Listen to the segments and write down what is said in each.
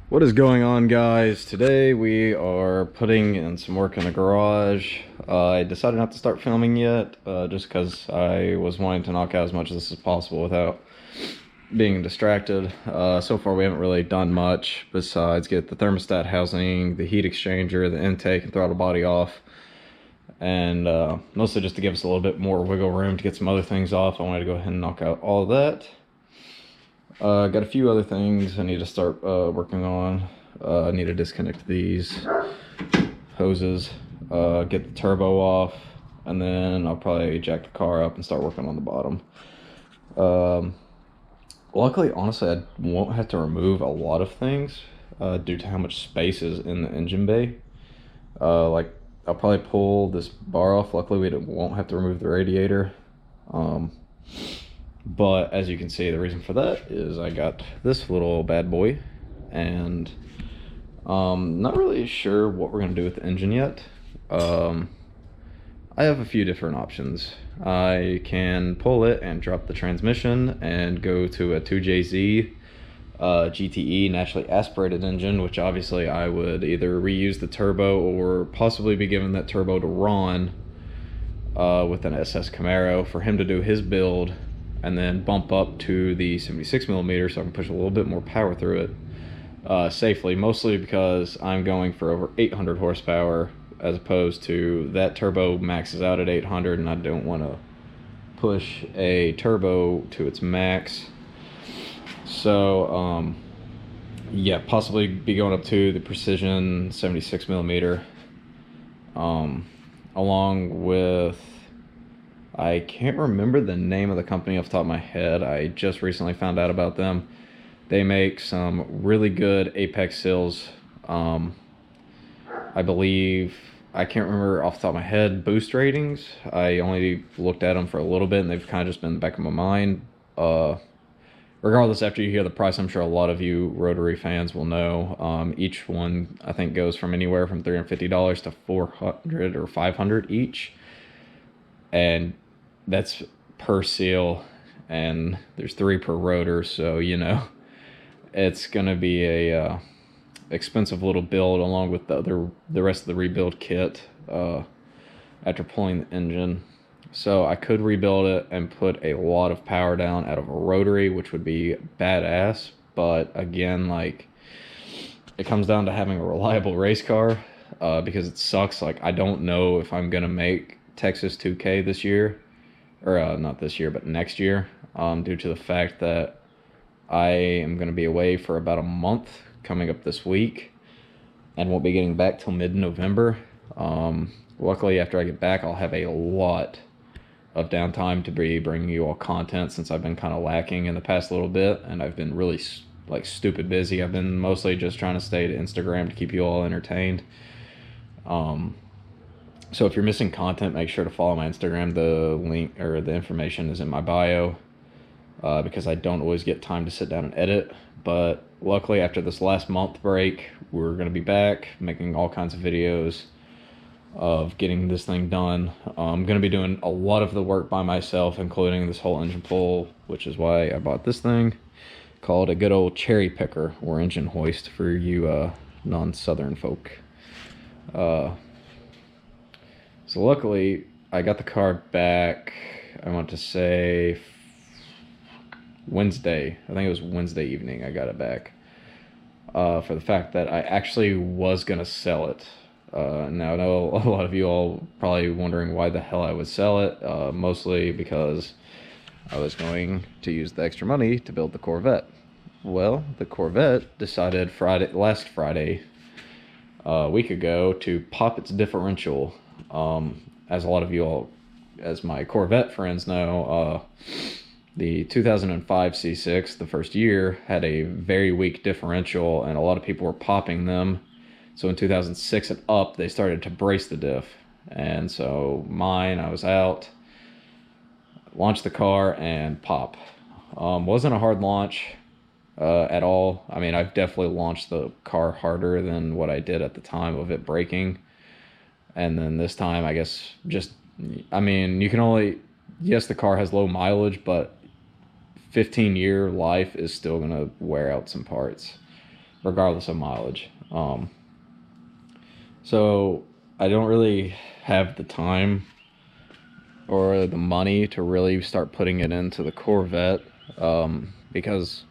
What is going on, guys? Today we are putting in some work in the garage. I decided not to start filming yet, just because I was wanting to knock out as much of this as possible without being distracted. So far we haven't really done much besides get the thermostat housing, the heat exchanger, the intake, and throttle body off. And mostly just to give us a little bit more wiggle room to get some other things off. I wanted to go ahead and knock out all of that. Got a few other things I need to start working on. I need to disconnect these hoses, get the turbo off, and then I'll probably jack the car up and start working on the bottom. Luckily, honestly, I won't have to remove a lot of things due to how much space is in the engine bay. Like, I'll probably pull this bar off. Luckily, we won't have to remove the radiator. But as you can see, the reason for that is I got this little bad boy, and not really sure what we're gonna do with the engine yet. I have a few different options. I can pull it and drop the transmission and go to a 2JZ GTE naturally aspirated engine, which obviously I would either reuse the turbo or possibly be giving that turbo to Ron with an SS Camaro for him to do his build, and then bump up to the 76mm so I can push a little bit more power through it safely, mostly because I'm going for over 800 horsepower as opposed to that turbo maxes out at 800, and I don't want to push a turbo to its max. So yeah, possibly be going up to the precision 76mm along with, I can't remember the name of the company off the top of my head. I just recently found out about them. They make some really good apex seals. I believe, I can't remember off the top of my head, boost ratings. I only looked at them for a little bit and they've kind of just been in the back of my mind. Regardless, after you hear the price, I'm sure a lot of you rotary fans will know. Each one, I think, goes from anywhere from $350 to $400 or $500 each. And that's per seal, and there's 3 per rotor, so you know it's gonna be a expensive little build along with the rest of the rebuild kit after pulling the engine. So I could rebuild it and put a lot of power down out of a rotary, which would be badass, but again, like, it comes down to having a reliable race car, because it sucks. Like, I don't know if I'm gonna make Texas 2K this year, or not this year, but next year, due to the fact that I am going to be away for about a month coming up this week and won't be getting back till mid-November. Luckily, after I get back, I'll have a lot of downtime to be bringing you all content, since I've been kind of lacking in the past little bit, and I've been really like stupid busy. I've been mostly just trying to stay to Instagram to keep you all entertained. So if you're missing content, make sure to follow my Instagram. The link or the information is in my bio, because I don't always get time to sit down and edit. But luckily, after this last month break, we're going to be back making all kinds of videos of getting this thing done. I'm going to be doing a lot of the work by myself, including this whole engine pull, which is why I bought this thing called a good old cherry picker, or engine hoist for you non-southern folk. So luckily, I got the car back, I want to say Wednesday. I think it was Wednesday evening I got it back. For the fact that I actually was going to sell it. Now, I know a lot of you all probably wondering why the hell I would sell it. Mostly because I was going to use the extra money to build the Corvette. Well, the Corvette decided last Friday, a week ago, to pop its differential. As a lot of you all, as my Corvette friends know, the 2005 C6, the first year, had a very weak differential, and a lot of people were popping them. So in 2006 and up, they started to brace the diff. And so mine, I was out, launched the car, and pop. Wasn't a hard launch at all. I mean, I've definitely launched the car harder than what I did at the time of it breaking. And then this time, I guess, just, I mean, you can only, yes, the car has low mileage, but 15-year life is still going to wear out some parts. regardless of mileage. So I don't really have the time or the money to really start putting it into the Corvette, because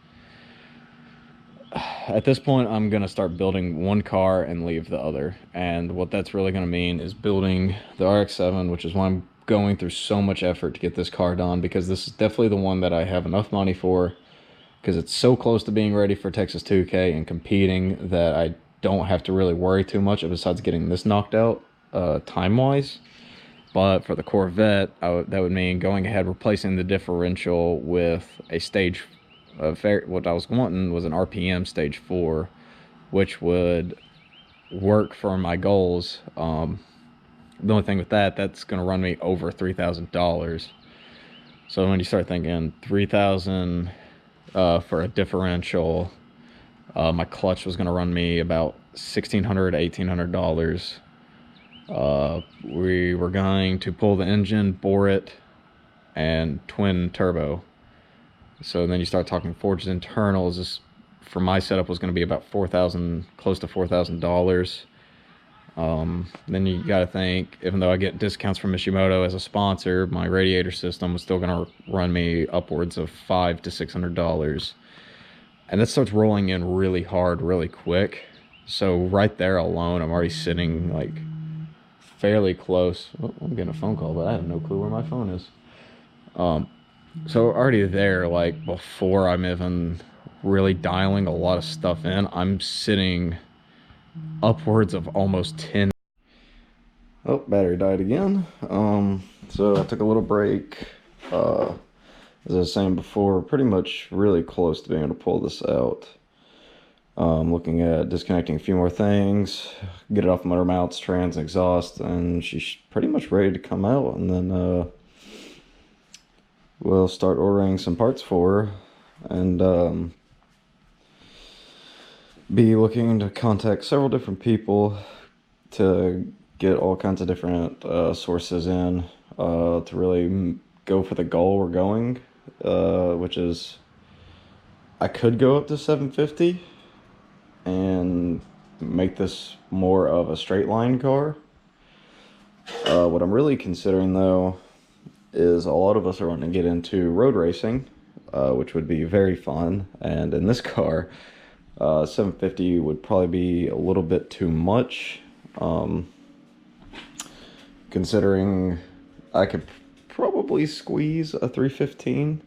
at this point I'm going to start building one car and leave the other. And what that's really going to mean is building the RX7, which is why I'm going through so much effort to get this car done, because this is definitely the one that I have enough money for, because it's so close to being ready for Texas 2K and competing that I don't have to really worry too much besides getting this knocked out time-wise. But for the Corvette, that would mean going ahead replacing the differential with a stage. What I was wanting was an RPM stage 4, which would work for my goals. The only thing with that's going to run me over $3,000. So when you start thinking $3,000 for a differential, my clutch was going to run me about $1,600, $1,800. We were going to pull the engine, bore it, and twin turbo. So then you start talking forged internals. This, for my setup, was going to be about $4,000, close to $4,000. Then you got to think, even though I get discounts from Mishimoto as a sponsor, my radiator system was still going to run me upwards of $500 to $600. And that starts rolling in really hard, really quick. So right there alone, I'm already sitting like fairly close. Oh, I'm getting a phone call, but I have no clue where my phone is. So already there, like before I'm even really dialing a lot of stuff in, I'm sitting upwards of almost 10. Oh, battery died again. So I took a little break. As I was saying before, pretty much really close to being able to pull this out. Looking at disconnecting a few more things, get it off motor mounts, trans, and exhaust, and she's pretty much ready to come out. And then we'll start ordering some parts for her, and be looking to contact several different people to get all kinds of different sources in to really go for the goal we're going, which is I could go up to 750 and make this more of a straight line car. What I'm really considering though is a lot of us are wanting to get into road racing, which would be very fun, and in this car 750 would probably be a little bit too much, considering I could probably squeeze a 315.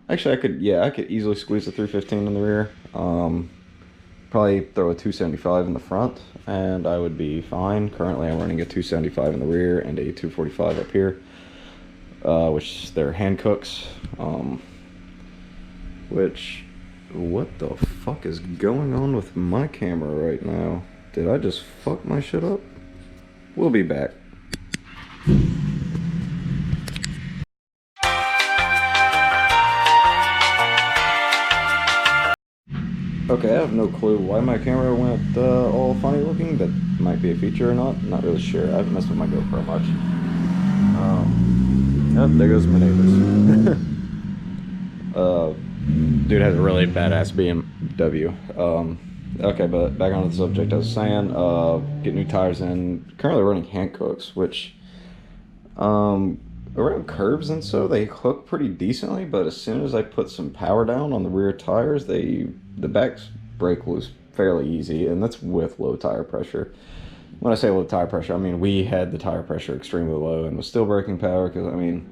Actually, I could easily squeeze a 315 in the rear. Probably throw a 275 in the front, and I would be fine. Currently, I'm running a 275 in the rear and a 245 up here, which they're hand cooks. What the fuck is going on with my camera right now? Did I just fuck my shit up? We'll be back. Okay, I have no clue why my camera went all funny looking. That might be a feature or not. Not really sure. I haven't messed with my GoPro much. Yep, there goes my neighbors. Dude has a really badass BMW. Okay, but back on the subject, I was saying, get new tires in. Currently running Hancocks, which around curves and so they hook pretty decently, but as soon as I put some power down on the rear tires, the backs break loose fairly easy, and that's with low tire pressure. When I say low tire pressure, I mean we had the tire pressure extremely low and was still braking power, because I mean,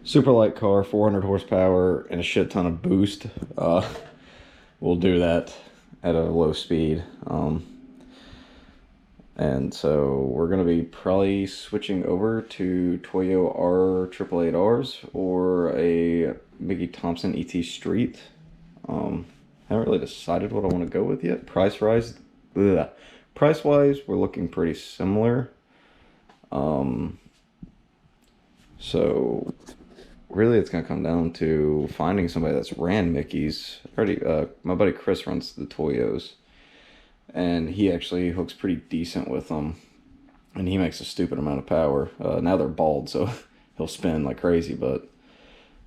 super light car, 400 horsepower and a shit ton of boost will do that at a low speed. And so we're going to be probably switching over to Toyo R888Rs or a Mickey Thompson ET Street. Haven't really decided what I want to go with yet. Price-wise, we're looking pretty similar. So really it's going to come down to finding somebody that's ran Mickey's. My buddy Chris runs the Toyos, and he actually hooks pretty decent with them, and he makes a stupid amount of power. Now they're bald, so he'll spin like crazy, but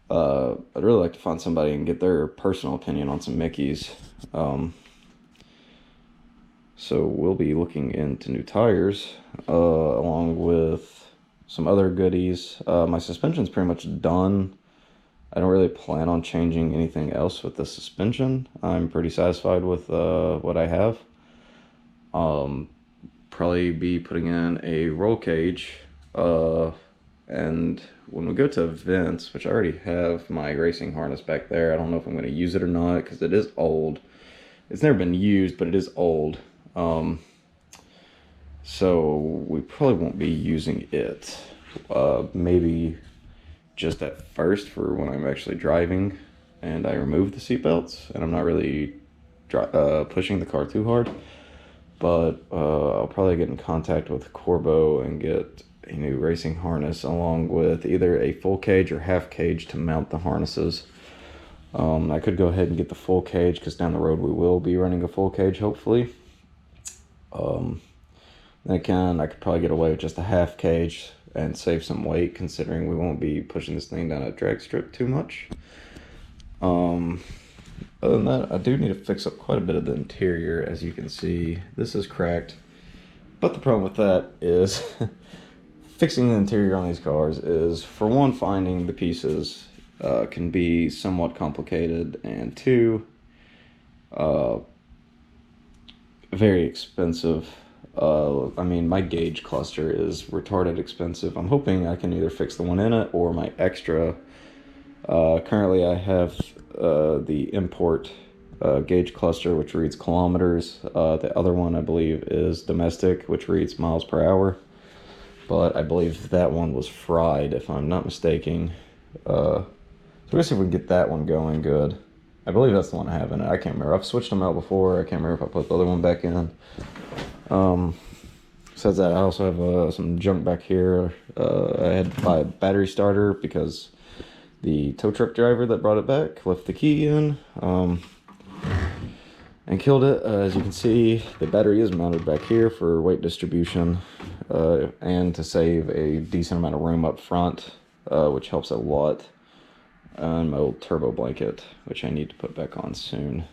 I'd really like to find somebody and get their personal opinion on some Mickeys. So we'll be looking into new tires, along with some other goodies. My suspension's pretty much done. I don't really plan on changing anything else with the suspension. I'm pretty satisfied with what I have. Probably be putting in a roll cage. And when we go to events, which I already have my racing harness back there, I don't know if I'm going to use it or not because it is old. It's never been used, but it is old. So we probably won't be using it. Maybe just at first for when I'm actually driving and I remove the seatbelts and I'm not really pushing the car too hard. But I'll probably get in contact with Corbo and get a new racing harness along with either a full cage or half cage to mount the harnesses. I could go ahead and get the full cage because down the road we will be running a full cage, hopefully. Then I could probably get away with just a half cage and save some weight considering we won't be pushing this thing down a drag strip too much. Other than that, I do need to fix up quite a bit of the interior. As you can see, this is cracked. But the problem with that is fixing the interior on these cars is, for one, finding the pieces can be somewhat complicated, and two, very expensive. I mean, my gauge cluster is retarded expensive. I'm hoping I can either fix the one in it or my extra. Currently I have the import gauge cluster, which reads kilometers. The other one, I believe, is domestic, which reads miles per hour. But I believe that one was fried, if I'm not mistaken. So we'll see if we can get that one going good. I believe that's the one I have in it. I can't remember. I've switched them out before. I can't remember if I put the other one back in. Besides that, I also have some junk back here. I had to buy a battery starter because the tow truck driver that brought it back left the key in and killed it. As you can see, the battery is mounted back here for weight distribution and to save a decent amount of room up front, which helps a lot. And my old turbo blanket, which I need to put back on soon,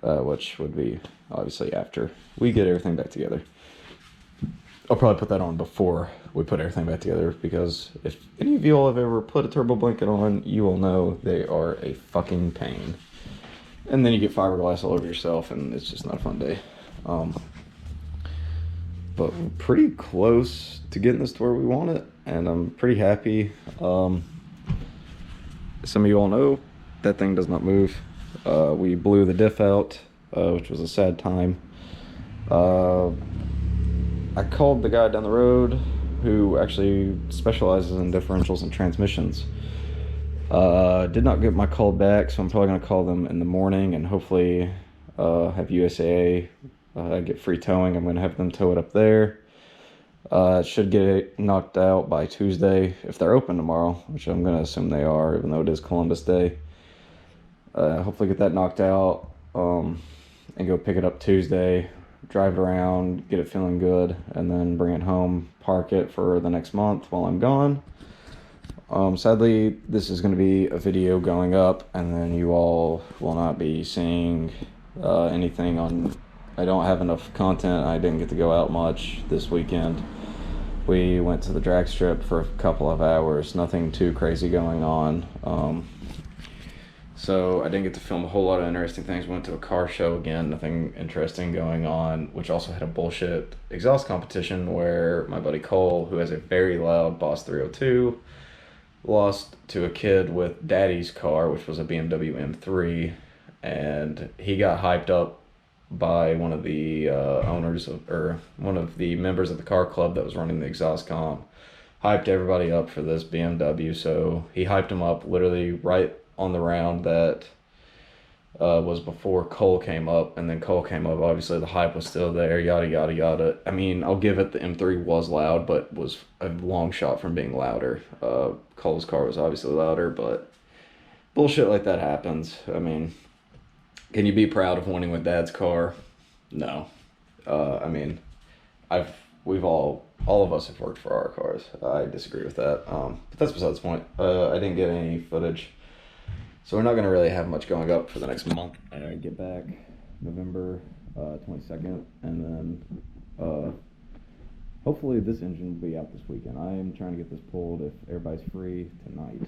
which would be obviously after we get everything back together. I'll probably put that on before we put everything back together, because if any of you all have ever put a turbo blanket on, you will know they are a fucking pain. And then you get fiberglass all over yourself, and it's just not a fun day. But we're pretty close to getting this to where we want it, and I'm pretty happy. Some of you all know that thing does not move. We blew the diff out, which was a sad time. I called the guy down the road who actually specializes in differentials and transmissions. Did not get my call back, so I'm probably going to call them in the morning and hopefully have USAA get free towing. I'm going to have them tow it up there. Should get it knocked out by Tuesday if they're open tomorrow, which I'm going to assume they are, even though it is Columbus Day. Hopefully get that knocked out and go pick it up Tuesday, drive it around, get it feeling good, and then bring it home, park it for the next month while I'm gone. Sadly, this is going to be a video going up, and then you all will not be seeing anything on... I don't have enough content. I didn't get to go out much this weekend. We went to the drag strip for a couple of hours, nothing too crazy going on. So I didn't get to film a whole lot of interesting things. Went to a car show again, nothing interesting going on, which also had a bullshit exhaust competition where my buddy Cole, who has a very loud Boss 302, lost to a kid with Daddy's car, which was a BMW M3, and he got hyped up by one of the one of the members of the car club that was running the exhaust comp. Hyped everybody up for this BMW, so he hyped him up literally right on the round that was before Cole came up, and then Cole came up, obviously the hype was still there, yada yada yada. I mean, I'll give it, the M3 was loud, but was a long shot from being louder. Cole's car was obviously louder, but bullshit like that happens. I mean, can you be proud of winning with Dad's car? No. I mean, I've we've all of us have worked for our cars. I disagree with that. But that's besides the point. I didn't get any footage, so we're not gonna really have much going up for the next month. I get back November 22nd, and then hopefully this engine will be out this weekend. I am trying to get this pulled if everybody's free tonight.